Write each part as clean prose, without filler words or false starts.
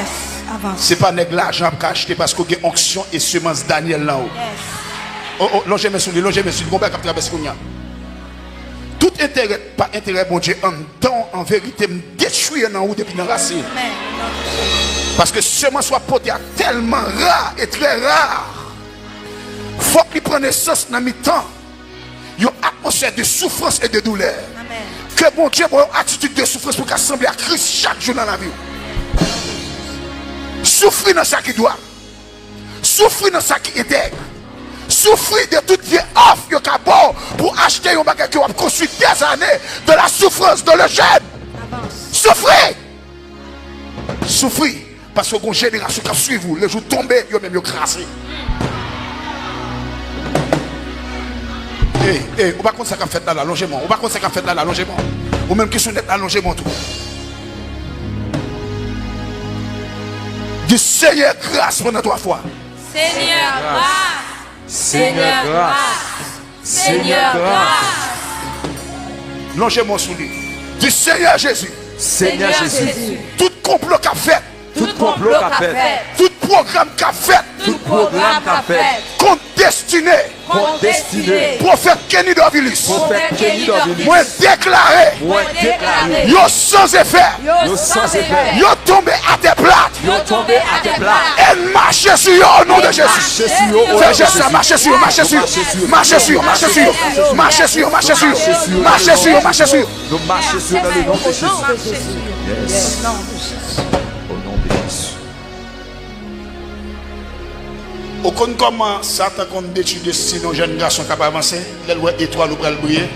Yes. Avance. C'est pas nèg l'argent pour acheter parce que y a onction et semence Daniel là-haut. Yes. Oh, longez mes souliers, longez mes souliers. Bon, ben, traverse qu'on y a. Tout intérêt, pas intérêt, bon Dieu, en vérité, me détruire dans route et puis dans la racine. Amen. Parce que semence soit portée tellement rare et très rare. Faut qu'il prenne naissance dans mi-temps. Il y a une atmosphère de souffrance et de douleur. Amen. Que bon Dieu ait une attitude de souffrance pour qu'assembler à Christ chaque jour dans la vie. Souffrir dans ça qui doit. Souffrir dans ça qui intègre. Souffrir de toute vieille offre pour acheter un bagage qui va construire des années de la souffrance, de le jeûne. Souffrir. Souffrir. Parce que une génération qui suit vous, le jour tombé, vous même crasé. On va compter ça qu'on fait dans l'allongement. On va compter ça qu'on fait dans l'allongement. Ou même qui sont dans l'allongement tout. Du Seigneur grâce pendant 3 fois. Seigneur grâce. Seigneur grâce. Seigneur grâce. Longez-moi sous lui. Du Seigneur Jésus. Seigneur Jésus. Tout complot qu'a fait. Tout complot qu'a fait. Tout programme qu'a fait. Tout programme qu'a fait. Contre destiné. Contre destiné. Prophète Kenny Dovilis. Prophète Kenny Dovilis. Moi déclaré. Moi déclaré. Yo sans effet. Yo sans effet. Yo tombé à tes plates. Yo tombé à tes plates. Et marchez sur eux au nom de Jésus. Marchez sur eux au nom de Fais Jésus. ça, marchez sur, marchez sur. Marchez sur, marchez sur. Marchez sur, marchez sur. Marchez sur, marchez sur. Nous marchons sur dans le nom de Jésus. Yes. Au nom de Jésus. Au nom de Jésus. Au compte comment Satan compte détruire destin nos jeunes garçons qui avancer, l'étoile étoile ou le briller.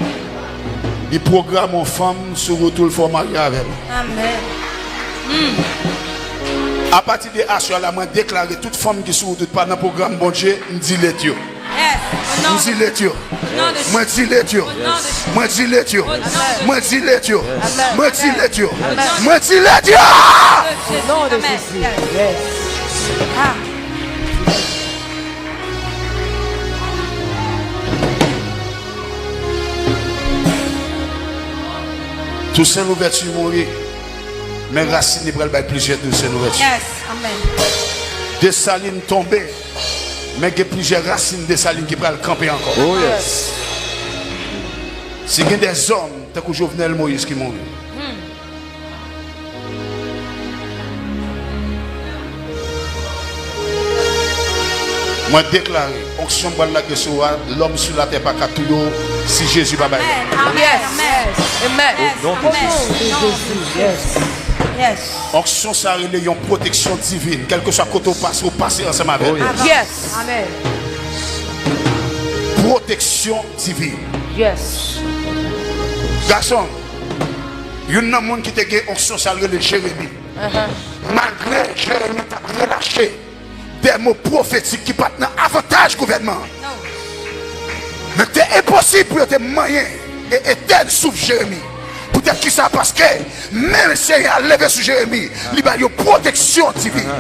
Il programme une femme sur retour le format avec elle. Amen. À partir de Asua, la moi déclaré toute femme qui sur route pas dans le programme bon Dieu, me dit les Dieu. Yes. Moi dis les Dieu. Moi dis les Dieu. Moi dis les Dieu. Moi dis les Dieu. Moi dis les Dieu. Moi dis les Dieu. Au nom de Jésus. Yes. Ah. Tout ces ouvertures mourir. Mais racines prennent plusieurs de ces ouvertures. Yes. Amen. Des salines tombées. Mais il y a plusieurs racines de salines qui prennent camper encore. Oh yes. Si il y a des hommes, tant que Jovenel Moïse qui mourent. Moi déclare, onction de la question, l'homme sur la terre pas qu'à tout si Jésus va bailler. Yes. Amen. Au nom de Jésus. Yes. Yes. Onction ça relève une protection divine, quel que soit côté au passe, au passer ensemble avec. Oh, yes. Yes. Amen. Protection divine. Yes. Garçon, il y a un monde qui te gagne onction ça relève Jérémie. Malgré Jérémie t'a relâché des mots prophétiques qui partent dans avantage gouvernement. Mais c'est impossible pour te moyen et éternel sous Jérémie. Peut-être que ça parce que même si il a levé sur Jérémie, il y a une protection divine.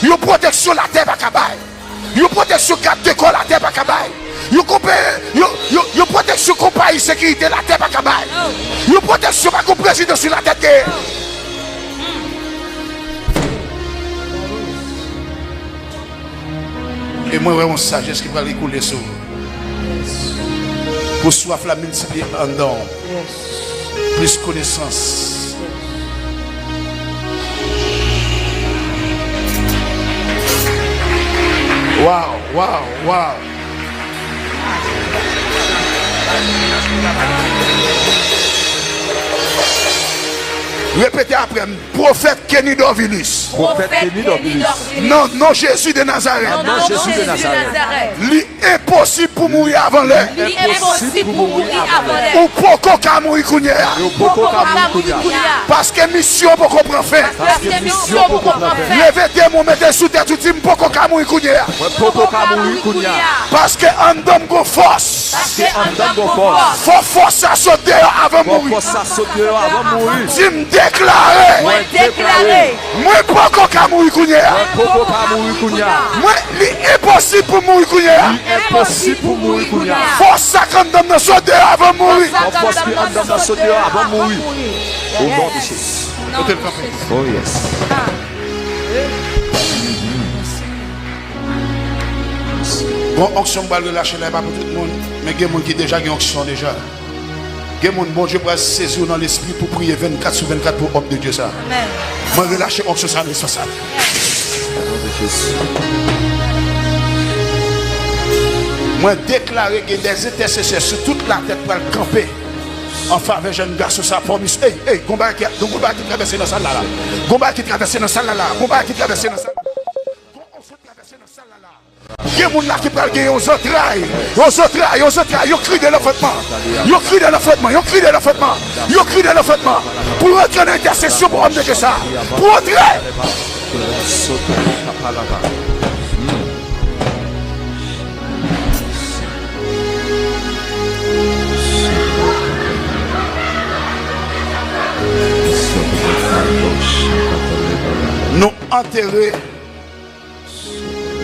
Il y a une protection la terre à Kabaï. Il y a une protection garde de corps la terre à Kabaï. Il y a une protection compagnie sécurité la terre à Kabaï. Il y a une protection par le président sur la tête. Et moi, vraiment, sagesse qui va l'écouler sur vous. Pour soif la multiplier en don. Plus connaissance. Wow, wow, wow. Répétez après, prophète Kenny Dovilis. Prophète Kenny Dovilis. Non, non, Jésus de Nazareth. Non, Jésus de Nazareth. L'impossible pour mourir avant l'heure. Impossible pour mourir avant l'heure. Ou pourquoi qu'à mourir kounya. Parce que mission pour comprendre fin. Parce que mission pour comprendre fin. Levez des mots, mettez sous terre tout le monde pourquoi qu'à mourir kounya. Parce que en donne go force. Parce que en donne go force. Faut force à sauter avant mourir. Faut force à sauter avant mourir. Déclaré. Moi pourquoi qu'à mourir kounya. Moi l'impossible pour mourir kounya. Impossible pour mourir kounya. Force à quand donne sauter avant mourir. Force à quand donne sauter avant mourir. Au nom de Jésus. Oh yes. Bon, onction va relâcher là, pas pour tout le monde, mais il y a des gens qui déjà ont onction déjà. Il y a des gens, bon Dieu, pour saisir dans l'esprit pour prier 24 sur 24 pour l'homme de Dieu ça. Amen. Moi, relâcher onction ça, c'est ça. Moi, déclarer que des intercesseurs sur toute la tête pour le camper en faveur de jeunes garçons, ça promise. Hey, combat qui traverse dans la salle là. Combat qui traverse dans la salle là. Combat qui traverse dans la salle. Il y a des gens qui parlent de aux entrailles. Ils crient de l'enfantement. Ils crient de l'enfantement. Pour entrer dans l'intercession pour amener ça. Pour entrer.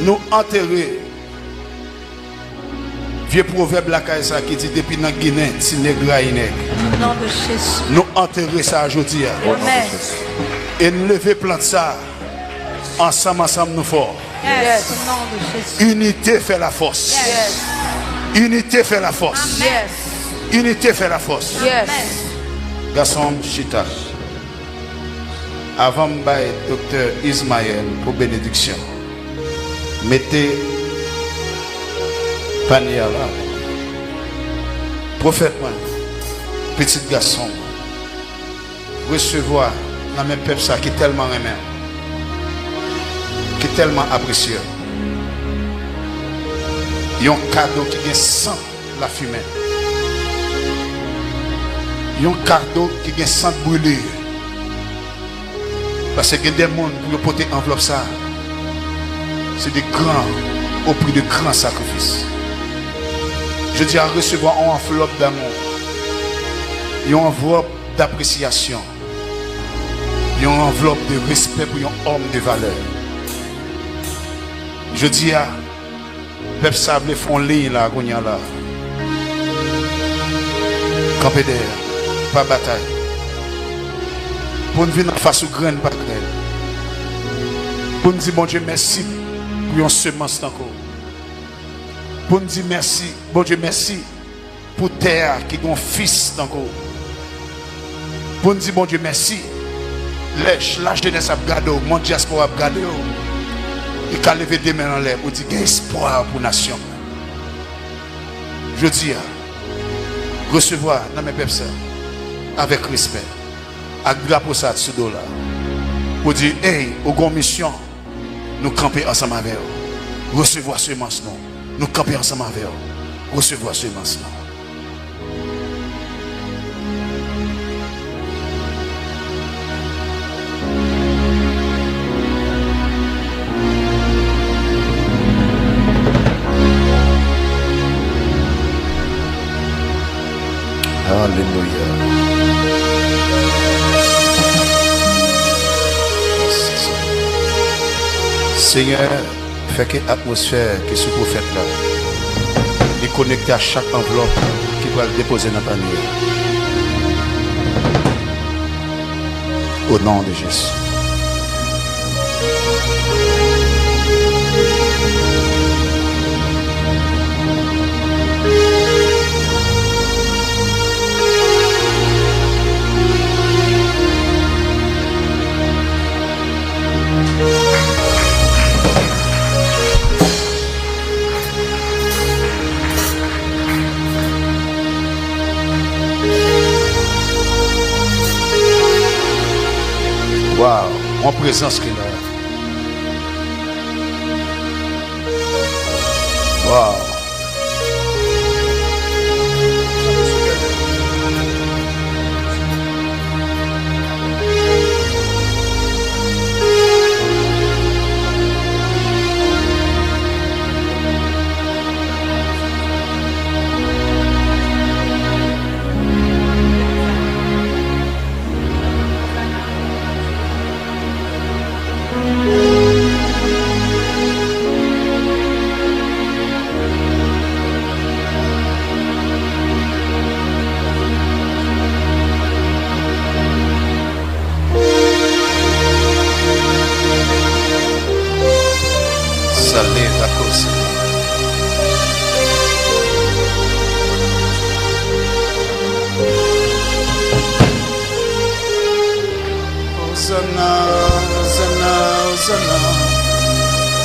Nous enterrer vieux proverbe la Kaisa qui dit depuis dans Guinée si nègre a nègre. Au nom de Jésus. Nous enterrer ça aujourd'hui. Amen. Et nous lever plante ça ensemble nous fort. Yes. Au nom de Jésus. Unité fait la force. Yes. Unité fait la force. Yes. Unité fait la force. Yes. Garçon Chita. Avant de bailler docteur Ismaël pour bénédiction. Mettez panier là. Prophète, petit garçon, recevoir dans mes peuples ça qui est tellement aimé, qui est tellement apprécié. Il y a un cadeau qui est sans la fumée. Il y a un cadeau qui est sans brûler. Parce qu'il y a des gens pour porter enveloppe ça. C'est des grands, au prix de grands sacrifices. Je dis à recevoir une enveloppe d'amour, une enveloppe d'appréciation, une enveloppe de respect pour un homme de valeur. Je dis à peuple sable font ligne là, là. Camper derrière, pas bataille. Pour nous venir face aux graines, pas graines. Pour nous dire bon Dieu merci. Pour une semence encore. Pour nous dire merci, bon Dieu merci pour terre qui a un fils encore. Pour nous dire bon Dieu merci, la jeunesse a regardé, mon diaspora a regardé, et a levé des mains en l'air pour dire qu'il y a espoir pour la nation. Je dis, recevoir dans mes peuples avec respect, avec la possade sous dos là, pour dire, hey, au grand mission. Nous camper ensemble avec eux. Recevoir ce mensonge. Nous camper ensemble avec eux. Recevoir ce mensonge. Alléluia. Seigneur, fait que l'atmosphère qui est sous prophète là est connectée à chaque enveloppe qui va le déposer dans le panier. Au nom de Jésus. Waouh, en présence qu'il a. Waouh.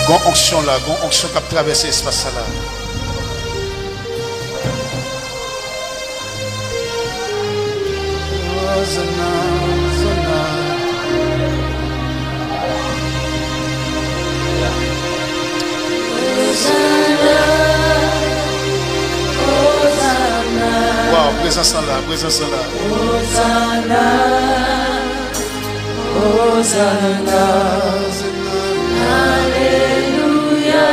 Gon onction là, gon onction qui a traversé l'espace là. Wow, présence là, présence là. Hosanna, Hosanna, Alléluia,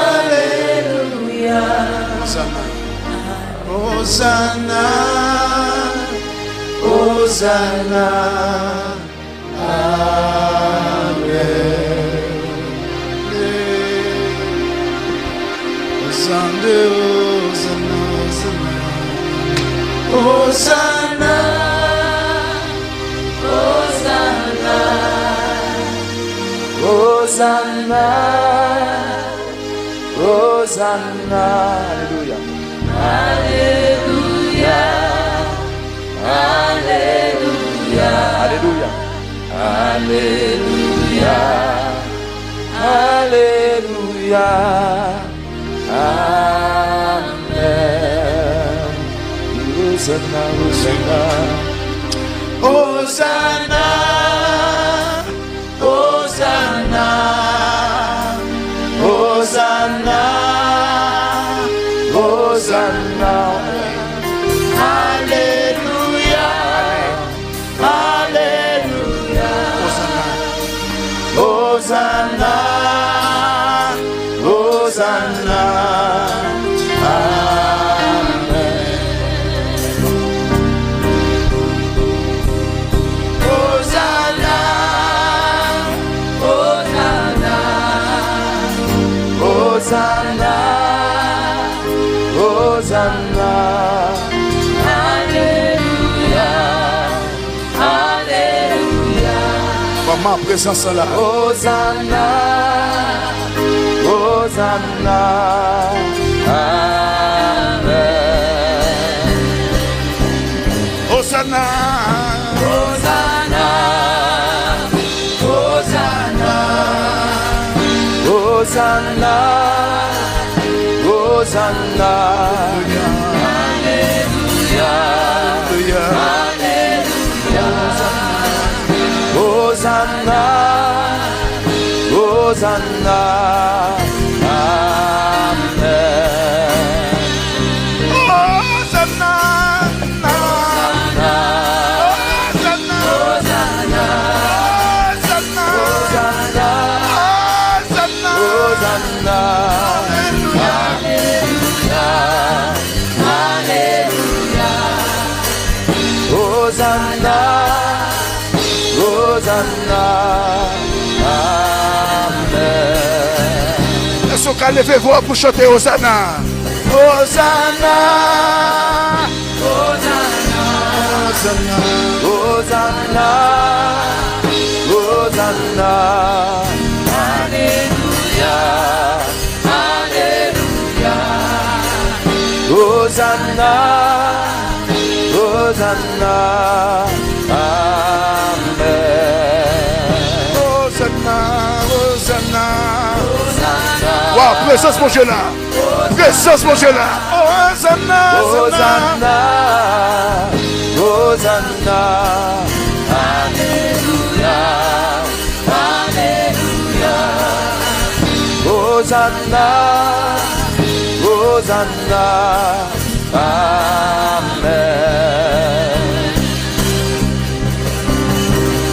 Alléluia, Hosanna, Hosanna, Hosanna, Hosanna, Hosanna, Hosanna, Alléluia, Alléluia, Alléluia, Alléluia, Alléluia, Amen. Hosanna, Hosanna, Hosanna, Hosanna, Hosanna, Hosanna, Alléluia, Alléluia, Hosanna, Hosanna, Hosanna, Hosanna, Alléluia, Alléluia. Maman, présence là. Hosanna, Hosanna, Amen. Hosanna, Hosanna, Hosanna, Hosanna, Hosanna, Alléluia, Alléluia, Hosanna, Hosanna, Amen. Hosanna, Hosanna, Hosanna, Hosanna, Hosanna, Alléluia, Alléluia, Hosanna, Hosanna, Amen. est-ce qu'on lève voix pour chanter Hosanna? Hosanna, Hosanna, Hosanna, Hosanna, Alléluia, Alléluia, Hosanna, Hosanna, Amen. Hosanna, Hosanna. Hosanna, Wow, présence mon Dieu là. Présence mon Dieu là. Hosanna, Hosanna. Hosanna, Hosanna, Alléluia, Alléluia, Hosanna, Hosanna, Amen.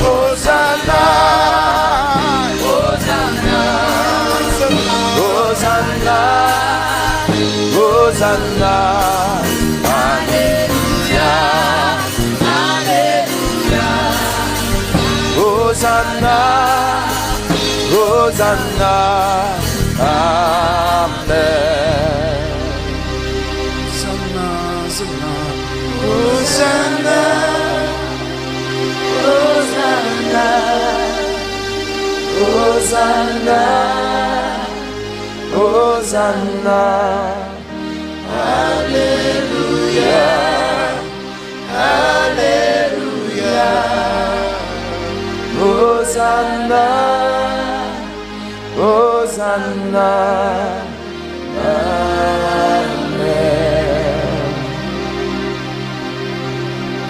Hosanna, Hosanna, Hosanna, Hosanna, Alléluia, Alléluia, Hosanna, Hosanna, Amen. Hosanna, Hosanna, Hosanna, Hosanna, Alléluia, Alléluia. Hosanna, Hosanna, Amen.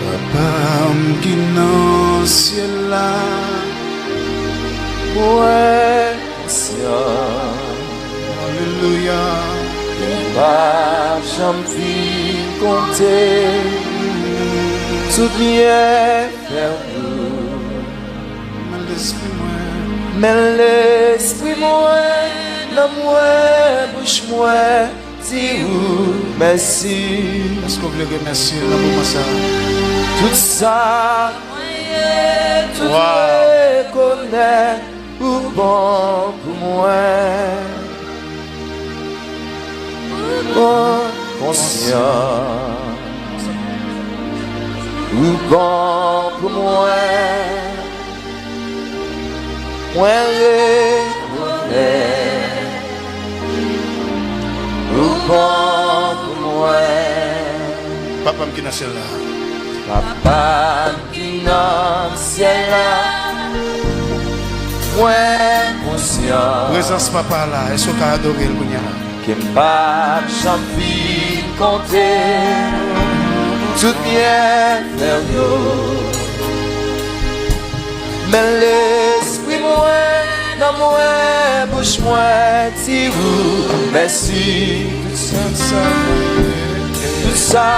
Papa qui dans ciel là, ouais, conscient, alléluia, pas jamais compter, tout bien faire nous. Mais l'esprit moi, la moi, bouche moi, dis où merci. Est-ce que vous voulez remercier le moment ça? Tout ça, tout connaît, ou bon pour moi. Bon conscience, ou bon pour moi. Moi reconnais, ou bon pour moi. Papa qui dans ciel là. Papa qui dans ciel là, moi conscient. Présence papa là, est-ce que tu as adoré le Bounia? Qui m'a jamais compté, tout bien faire nous. Mais l'esprit moi, dans moi, bouche moi, dis vous merci. Tout ça,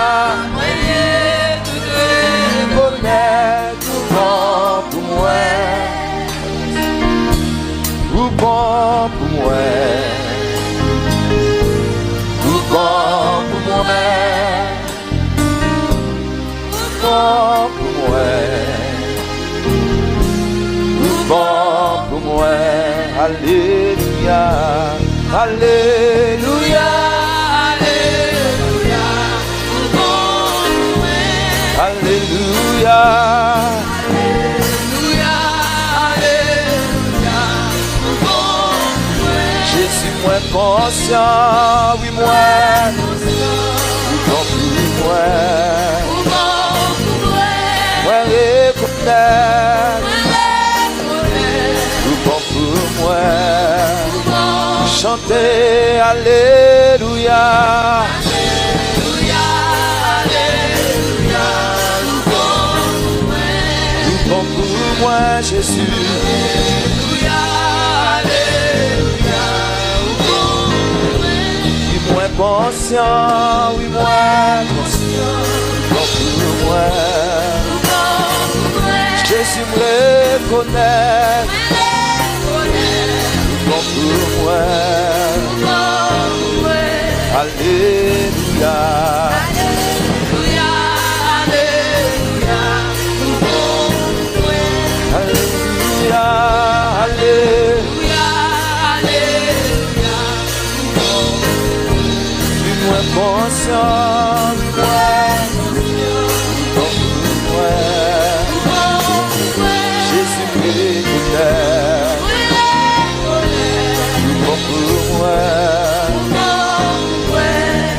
tout bonheur, tout bon pour moi, tout bon pour moi, tout bon pour moi, tout bon pour moi. Bon pour moi, alléluia, alléluia, alléluia, bon pour moi, alléluia, alléluia, alléluia, bon pour moi. Jésus moi conscient, oui moi, bon pour moi, moi reconnaître. Pour moi, chanter alléluia, alléluia, alléluia, bon pour moi, Jésus, alléluia, alléluia, oui moi conscient, oui moi conscient, bon pour moi, Jésus me reconnaît. Bon pour moi, alléluia, alléluia, alléluia, alléluia, alléluia, alléluia, dis-moi conscient, bon pour moi, Jésus me reconnaît.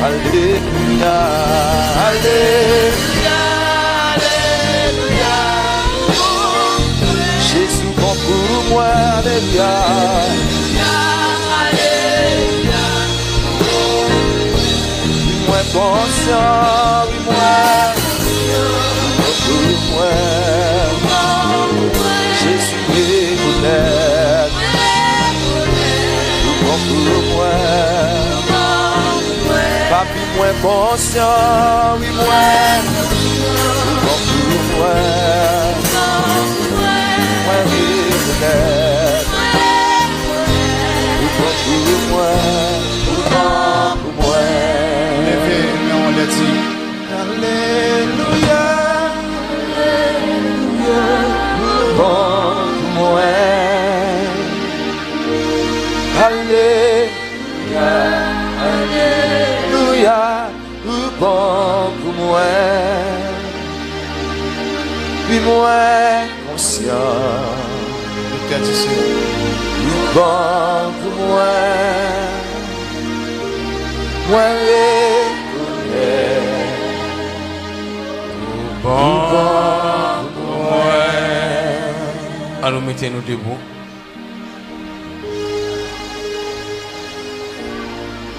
Alléluia, alléluia, alléluia, Jésus bon pour moi, alléluia, alléluia, moi conscient, oui moi, bon pour moi, Jésus reconnaît, bon pour moi. Papi moi conscient, oui moi, bon pour moi, moi reconnaît, bon pour moi, bon pour moi. Levez, mais on l'a dit. Alléluia, alléluia, bon pour moi, alléluia, alléluia, bon pour moi, puis moi conscient, bon pour moi, moi reconnais, bon pour moi. Allons mettez-nous debout.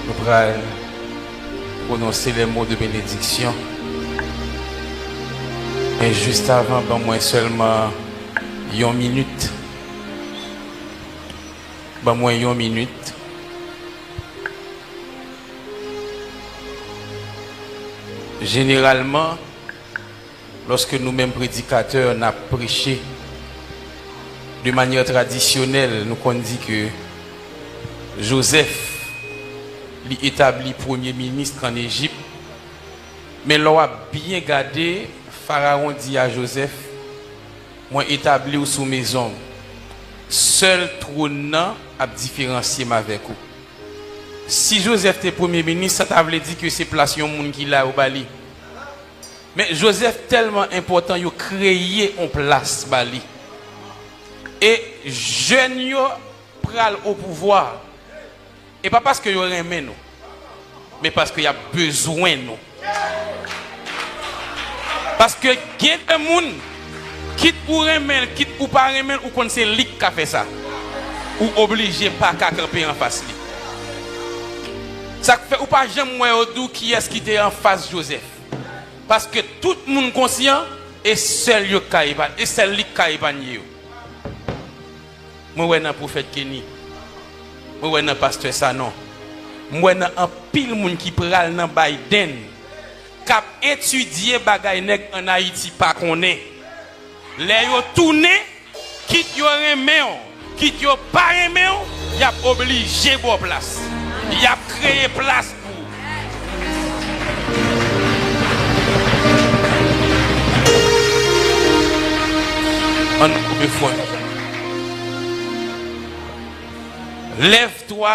Nous allons prononcer les mots de bénédiction. Et juste avant, ben moi seulement une minute. Ben moi une minute. Généralement, lorsque nous-mêmes prédicateurs n'a prêché de manière traditionnelle, nous qu'on dit que Joseph l'établit premier ministre en Égypte, mais l'on a bien gardé, Pharaon dit à Joseph, moi établi ou sous mes hommes, seul trône a différencié avec vous. Si Joseph était premier ministre, ça veut dire que c'est place un monde qui l'a au Bali. Mais Joseph tellement important, il a créé une place Bali. Et jeunes yo pral au pouvoir. Et pas parce que yo aimé nous, mais parce qu'il y a besoin de nous. Parce que il y a des gens qui pour aimer, qui pour pas aimer, ou qu'on c'est lui qui a fait ça. Ou obligé pas qu'à camper en face lui. Ça fait ou pas jamais moi qui est-ce qui était en face Joseph. Parce que tout le monde conscient et seul yo kaiban et seul lui kaiban yo. Moi ouais dans prophète Kenny. Moi ouais dans pasteur Sanon. Moi dans un pile monde qui pral dans Biden. Cap étudier bagay nèg en Haïti pas connaît. Les yo tourné quitte yo remé quitte yo pas remé y a obligé bon place. Y a créé place pour. On coupe fond. Lève-toi,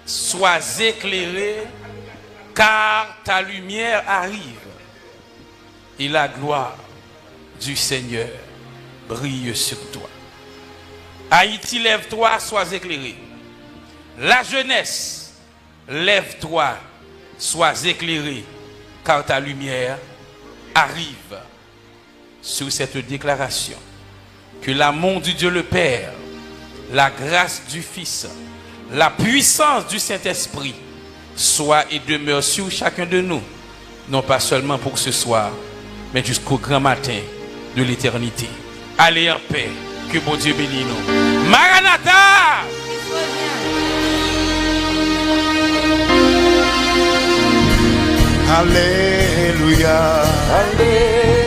sois éclairé, car ta lumière arrive. Et la gloire du Seigneur brille sur toi. Haïti, lève-toi, sois éclairé. La jeunesse, lève-toi, sois éclairé, car ta lumière arrive. Sur cette déclaration, que l'amour du Dieu le Père, la grâce du Fils, la puissance du Saint-Esprit soit et demeure sur chacun de nous, non pas seulement pour ce soir, mais jusqu'au grand matin de l'éternité. Allez en paix, que bon Dieu bénisse nous. Maranatha! Alléluia. Alléluia.